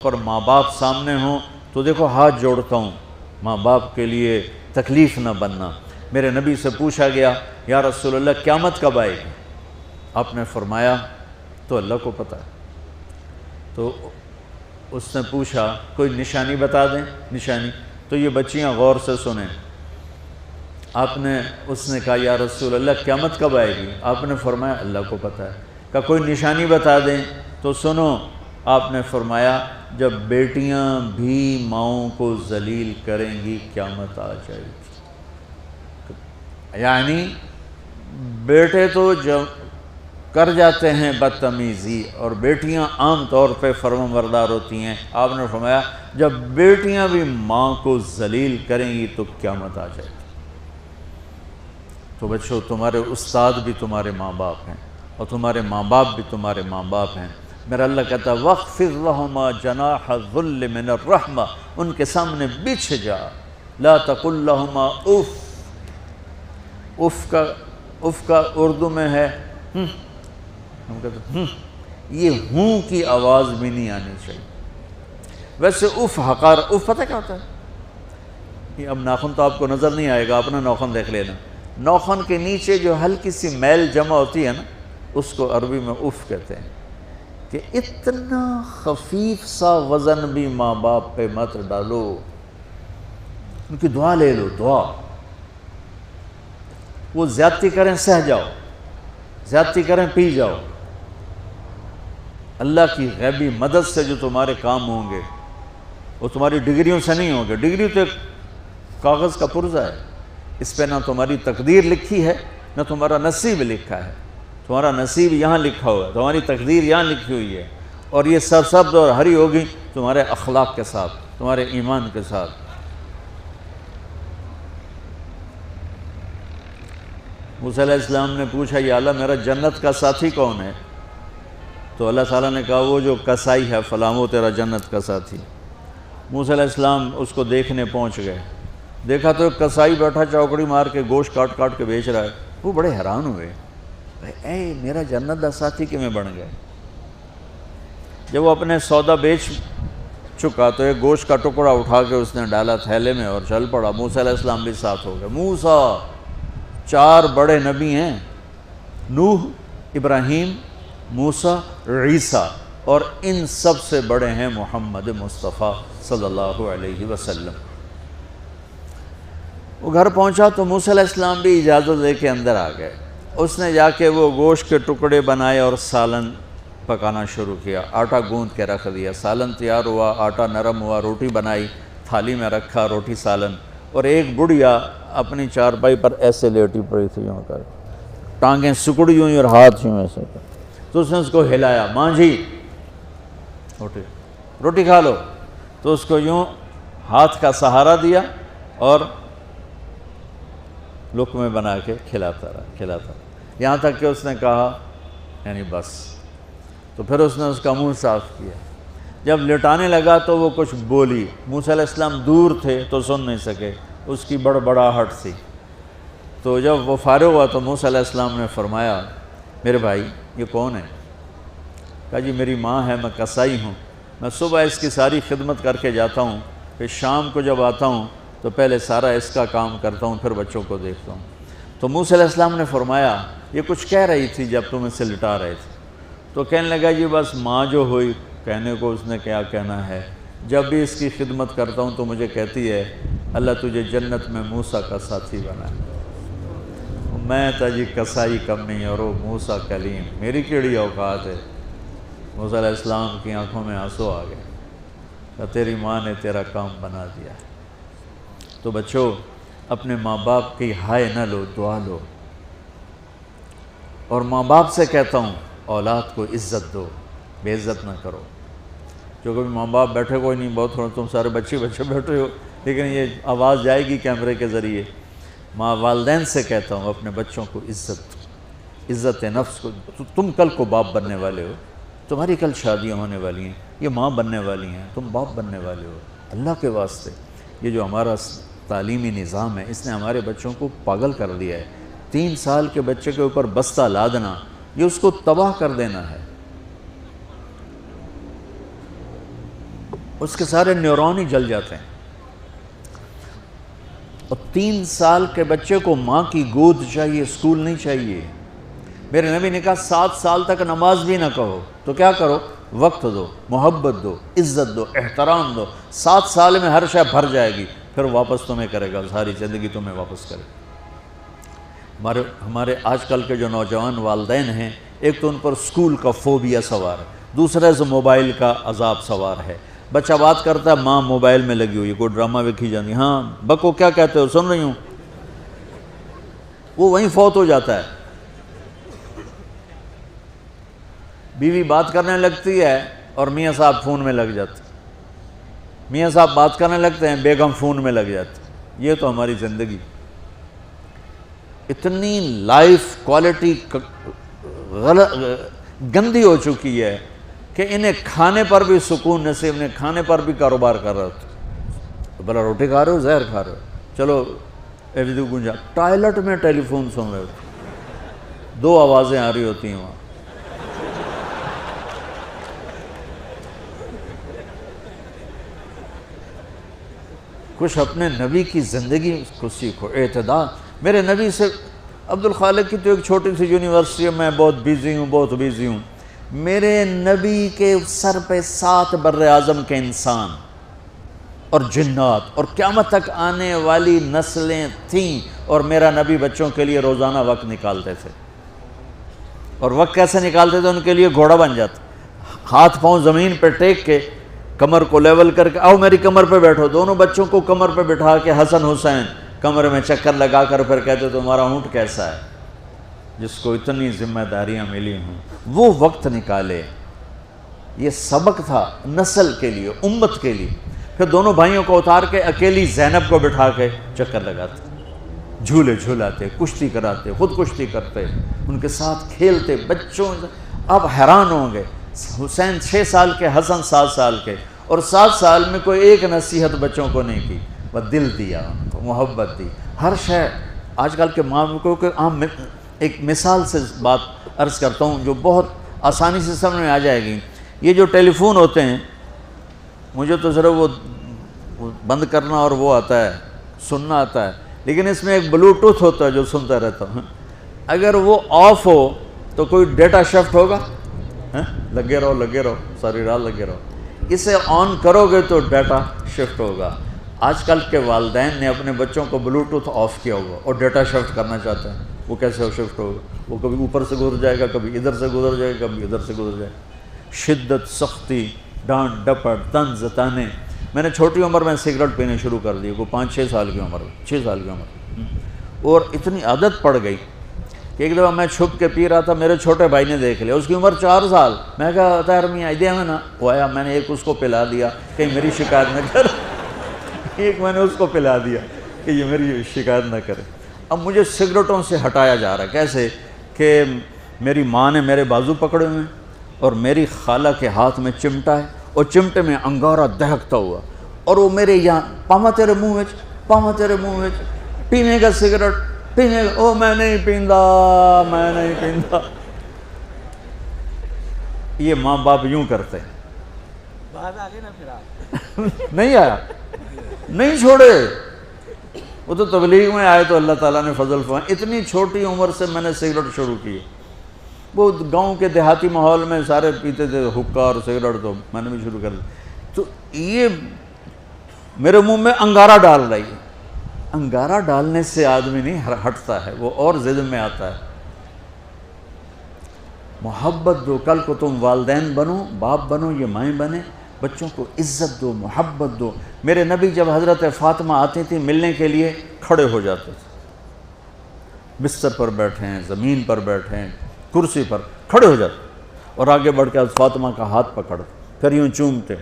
اور ماں باپ سامنے ہوں تو دیکھو ہاتھ جوڑتا ہوں، ماں باپ کے لیے تکلیف نہ بننا۔ میرے نبی سے پوچھا گیا یا رسول اللہ قیامت کب آئے گی؟ آپ نے فرمایا تو اللہ کو پتہ ہے۔ تو اس نے پوچھا کوئی نشانی بتا دیں، نشانی؟ تو یہ بچیاں غور سے سنیں۔ اس نے کہا یا رسول اللہ قیامت کب آئے گی؟ آپ نے فرمایا اللہ کو پتہ ہے۔ کہا کوئی نشانی بتا دیں؟ تو سنو، آپ نے فرمایا جب بیٹیاں بھی ماؤں کو ذلیل کریں گی قیامت آ جائے گی۔ یعنی بیٹے تو جب کر جاتے ہیں بدتمیزی اور بیٹیاں عام طور پہ فرمانبردار ہوتی ہیں، آپ نے فرمایا جب بیٹیاں بھی ماں کو ذلیل کریں گی تو قیامت آ جائے گی۔ تو بچوں، تمہارے استاد بھی تمہارے ماں باپ ہیں اور تمہارے ماں باپ بھی تمہارے ماں باپ ہیں۔ میرا اللہ کہتا ہے وَاخْفِضْ لَهُمَا جَنَاحَ الذُّلِّ مِنَ الرَّحْمَةِ، ان کے سامنے بچھ جا، لا تقل لهما اف کا اردو میں ہے ہم کہتے ہیں یہ ہوں کی آواز بھی نہیں آنی چاہیے۔ ویسے اف حقار، اف پتہ کیا ہوتا ہے؟ یہ اب ناخن تو آپ کو نظر نہیں آئے گا، اپنا ناخن دیکھ لینا۔ ناخن کے نیچے جو ہلکی سی میل جمع ہوتی ہے نا، اس کو عربی میں اف کہتے ہیں۔ کہ اتنا خفیف سا وزن بھی ماں باپ پہ مت ڈالو، ان کی دعا لے لو، دعا۔ وہ زیادتی کریں سہ جاؤ، زیادتی کریں پی جاؤ۔ اللہ کی غیبی مدد سے جو تمہارے کام ہوں گے وہ تمہاری ڈگریوں سے نہیں ہوں گے۔ ڈگری تو ایک کاغذ کا پرزہ ہے، اس پہ نہ تمہاری تقدیر لکھی ہے نہ تمہارا نصیب لکھا ہے۔ تمہارا نصیب یہاں لکھا ہوا ہے، تمہاری تقدیر یہاں لکھی ہوئی ہے، اور یہ سرسبز اور ہری ہوگی تمہارے اخلاق کے ساتھ، تمہارے ایمان کے ساتھ۔ موسیٰ علیہ السلام نے پوچھا یا اللہ میرا جنت کا ساتھی کون ہے؟ تو اللہ تعالیٰ نے کہا وہ جو کسائی ہے فلاں، وہ تیرا جنت کا ساتھی۔ موسیٰ علیہ السلام اس کو دیکھنے پہنچ گئے، دیکھا تو ایک کسائی بیٹھا چوکڑی مار کے گوشت کاٹ کاٹ کے بیچ رہا ہے۔ وہ بڑے حیران ہوئے، اے میرا جنت دا ساتھی کیویں بن گئے؟ جب وہ اپنے سودا بیچ چکا تو ایک گوشت کا ٹکڑا اٹھا کے اس نے ڈالا تھیلے میں اور چل پڑا۔ موسیٰ علیہ السلام بھی ساتھ ہو گئے۔ موسیٰ 4 بڑے نبی ہیں، نوح، ابراہیم، موسیٰ، عیسیٰ، اور ان سب سے بڑے ہیں محمد مصطفیٰ صلی اللہ علیہ وسلم۔ وہ گھر پہنچا تو موسیٰ علیہ السلام بھی اجازت لے کے اندر آ گئے۔ اس نے جا کے وہ گوشت کے ٹکڑے بنائے اور سالن پکانا شروع کیا۔ آٹا گوندھ کے رکھ دیا، سالن تیار ہوا، آٹا نرم ہوا، روٹی بنائی، تھالی میں رکھا روٹی سالن، اور ایک بڑھیا اپنی چارپائی پر ایسے لیٹی پڑی تھی، یوں کر ٹانگیں سکڑی ہوئی اور ہاتھ یوں ایسے کر۔ تو اس نے اس کو ہلایا، ماں جی روٹی کھا لو۔ تو اس کو یوں ہاتھ کا سہارا دیا اور لقمے بنا کے کھلاتا رہا، یہاں تک کہ اس نے کہا یعنی بس۔ تو پھر اس نے اس کا منہ صاف کیا۔ جب لٹانے لگا تو وہ کچھ بولی، موسیٰ علیہ السلام دور تھے تو سن نہیں سکے، اس کی بڑبڑاہٹ تھی۔ تو جب وہ فارغ ہوا تو موسیٰ علیہ السلام نے فرمایا میرے بھائی یہ کون ہے؟ کہا جی میری ماں ہے، میں کسائی ہوں، میں صبح اس کی ساری خدمت کر کے جاتا ہوں، پھر شام کو جب آتا ہوں تو پہلے سارا اس کا کام کرتا ہوں، پھر بچوں کو دیکھتا ہوں۔ تو موسیٰ علیہ السلام نے فرمایا یہ کچھ کہہ رہی تھی جب تم اسے لٹا رہے تھے؟ تو کہنے لگا جی بس ماں جو ہوئی، کہنے کو اس نے کیا کہنا ہے، جب بھی اس کی خدمت کرتا ہوں تو مجھے کہتی ہے اللہ تجھے جنت میں موسیٰ کا ساتھی بنا ہے۔ میں تا جی کسائی کمی اور وہ موسیٰ کلیم، میری کیڑی اوقات ہے؟ موسیٰ علیہ السلام کی آنکھوں میں آنسو آ گئے کہ تیری ماں نے تیرا کام بنا دیا ہے۔ تو بچوں، اپنے ماں باپ کی ہائے نہ لو، دعا لو۔ اور ماں باپ سے کہتا ہوں اولاد کو عزت دو، بے عزت نہ کرو۔ جو کبھی ماں باپ بیٹھے کوئی نہیں، بہت تھوڑا تم سارے بچے بیٹھے ہو، لیکن یہ آواز جائے گی کیمرے کے ذریعے۔ ماں والدین سے کہتا ہوں اپنے بچوں کو عزت نفس کو۔ تم کل کو باپ بننے والے ہو، تمہاری کل شادیاں ہونے والی ہیں، یہ ماں بننے والی ہیں، تم باپ بننے والے ہو۔ اللہ کے واسطے یہ جو ہمارا تعلیمی نظام ہے اس نے ہمارے بچوں کو پاگل کر دیا ہے۔ 3 سال کے بچے کے اوپر بستہ لادنا، یہ اس کو تباہ کر دینا ہے۔ اس کے سارے نیورون ہی جل جاتے ہیں. اور 3 سال کے بچے کو ماں کی گود چاہیے، اسکول نہیں چاہیے. میرے نبی نے کہا 7 سال تک نماز بھی نہ کہو تو کیا کرو، وقت دو، محبت دو، عزت دو، احترام دو. 7 سال میں ہر شے بھر جائے گی، پھر واپس تمہیں کرے گا، ساری زندگی تمہیں واپس کرے گا. ہمارے آج کل کے جو نوجوان والدین ہیں، ایک تو ان پر اسکول کا فوبیا سوار ہے، دوسرا سے موبائل کا عذاب سوار ہے. بچہ بات کرتا ہے، ماں موبائل میں لگی ہوئی، کوئی ڈرامہ ویکھی جاتی، ہاں بکو کیا کہتے ہو، سن رہی ہوں. وہ وہیں فوت ہو جاتا ہے. بیوی بات کرنے لگتی ہے اور میاں صاحب فون میں لگ جاتے، میاں صاحب بات کرنے لگتے ہیں، بیگم فون میں لگ جاتی. یہ تو ہماری زندگی اتنی لائف کوالٹی گندی ہو چکی ہے کہ انہیں کھانے پر بھی سکون نصیب نہیں، کھانے پر بھی کاروبار کر رہے ہوتے. بلا روٹی کھا رہے ہو، زہر کھا رہے ہو، چلو گنجا ٹوائلٹ میں ٹیلی فون سن رہے ہوتے، 2 آوازیں آ رہی ہوتی ہیں وہاں. کچھ اپنے نبی کی زندگی کو سیکھو، اعتدال. میرے نبی سے عبد الخالق کی تو ایک چھوٹی سی یونیورسٹی ہے، میں بہت بیزی ہوں. میرے نبی کے سر پہ 7 بر اعظم کے انسان اور جنات اور قیامت تک آنے والی نسلیں تھیں، اور میرا نبی بچوں کے لیے روزانہ وقت نکالتے تھے. اور وقت کیسے نکالتے تھے؟ ان کے لیے گھوڑا بن جاتا، ہاتھ پاؤں زمین پہ ٹیک کے، کمر کو لیول کر کے، آؤ میری کمر پہ بیٹھو. دونوں بچوں کو کمر پہ بٹھا کے حسن حسین کمر میں چکر لگا کر پھر کہتے تمہارا اونٹ کیسا ہے، جس کو اتنی ذمہ داریاں ملی ہوں. وہ وقت نکالے. یہ سبق تھا نسل کے لیے، امت کے لیے. پھر دونوں بھائیوں کو اتار کے اکیلی زینب کو بٹھا کے چکر لگاتے، جھولے جھولاتے، کشتی کراتے، خود کشتی کرتے، ان کے ساتھ کھیلتے. بچوں اب حیران ہوں گے، حسین 6 سال کے، حسن 7 سال کے، اور 7 سال میں کوئی ایک نصیحت بچوں کو نہیں کی، وہ دل دیا ان کو، محبت دی. ہر شے آج کل کے ماں کو کہ عام ایک مثال سے بات عرض کرتا ہوں جو بہت آسانی سے سمجھ میں آ جائے گی. یہ جو ٹیلی فون ہوتے ہیں، مجھے تو ذرا وہ بند کرنا اور وہ آتا ہے، سننا آتا ہے، لیکن اس میں ایک بلوٹوتھ ہوتا ہے جو سنتا رہتا ہوں. اگر وہ آف ہو تو کوئی ڈیٹا شفٹ ہوگا، لگے رہو ساری رات لگے رہو. اسے آن کرو گے تو ڈیٹا شفٹ ہوگا. آج کل کے والدین نے اپنے بچوں کو بلوٹوتھ آف کیا ہوگا اور ڈیٹا شفٹ کرنا چاہتے ہیں. وہ کیسے شفٹ ہوگا؟ وہ کبھی اوپر سے گزر جائے گا، کبھی ادھر سے گزر جائے گا، کبھی ادھر سے گزر جائے گا. شدت، سختی، ڈانٹ ڈپٹ، طنز تانے. میں نے چھوٹی عمر میں سگریٹ پینے شروع کر دی، کوئی 5-6 سال کی عمر، 6 سال کی عمر، اور اتنی عادت پڑ گئی کہ ایک دفعہ میں چھپ کے پی رہا تھا، میرے چھوٹے بھائی نے دیکھ لیا، اس کی عمر 4 سال. میں کہا طاہر میاں دیا میں نا، وہ آیا، میں نے ایک اس کو پلا دیا کہیں میری شکایت نہ کر، ایک میں نے اس کو پلا دیا کہ یہ میری شکایت نہ کرے. اب مجھے سگریٹوں سے ہٹایا جا رہا ہے. کیسے کہ میری ماں نے میرے بازو پکڑے ہوئے ہیں اور میری خالہ کے ہاتھ میں چمٹا ہے اور چمٹے میں انگارہ دہکتا ہوا، اور وہ میرے یہاں پاما تیرے منہ میں پینے کا سگریٹ پینے کا. او میں نہیں پیندا. یہ ماں باپ یوں کرتے ہیں. نہیں آیا، نہیں چھوڑے. وہ تو تبلیغ میں آئے تو اللہ تعالیٰ نے فضل فرمایا. اتنی چھوٹی عمر سے میں نے سگریٹ شروع کی. وہ گاؤں کے دیہاتی ماحول میں سارے پیتے تھے حکا اور سگریٹ، تو میں نے بھی شروع کر دی. تو یہ میرے منہ میں انگارہ ڈال رہی ہے. انگارہ ڈالنے سے آدمی نہیں ہٹتا ہے، وہ اور ضد میں آتا ہے. محبت دو. کل کو تم والدین بنو، باپ بنو، یہ مائیں بنے، بچوں کو عزت دو، محبت دو. میرے نبی جب حضرت فاطمہ آتی تھی ملنے کے لیے، کھڑے ہو جاتے تھے. بستر پر بیٹھے ہیں، زمین پر بیٹھے ہیں، کرسی پر کھڑے ہو جاتے اور آگے بڑھ کے فاطمہ کا ہاتھ پکڑ، پھر یوں چومتے،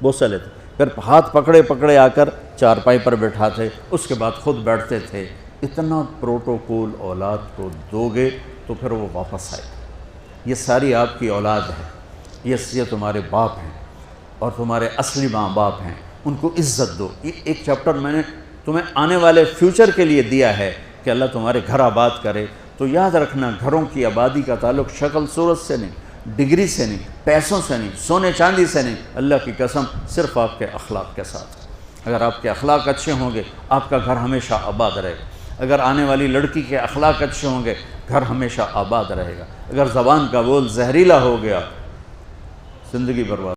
بوسہ لیتے، پھر ہاتھ پکڑے آ کر چارپائی پر بیٹھاتے، اس کے بعد خود بیٹھتے تھے. اتنا پروٹوکول اولاد کو دو گے تو پھر وہ واپس آئے. یہ ساری آپ کی اولاد ہے، یہ تمہارے باپ ہیں اور تمہارے اصلی ماں باپ ہیں. ان کو عزت دو. یہ ایک چیپٹر میں نے تمہیں آنے والے فیوچر کے لیے دیا ہے کہ اللہ تمہارے گھر آباد کرے. تو یاد رکھنا، گھروں کی آبادی کا تعلق شکل صورت سے نہیں، ڈگری سے نہیں، پیسوں سے نہیں، سونے چاندی سے نہیں، اللہ کی قسم صرف آپ کے اخلاق کے ساتھ۔ اگر آپ کے اخلاق اچھے ہوں گے آپ کا گھر ہمیشہ آباد رہے گا۔ اگر آنے والی لڑکی کے اخلاق اچھے ہوں گے گھر ہمیشہ آباد رہے گا۔ اگر زبان کا بول زہریلا ہو گیا زندگی برباد۔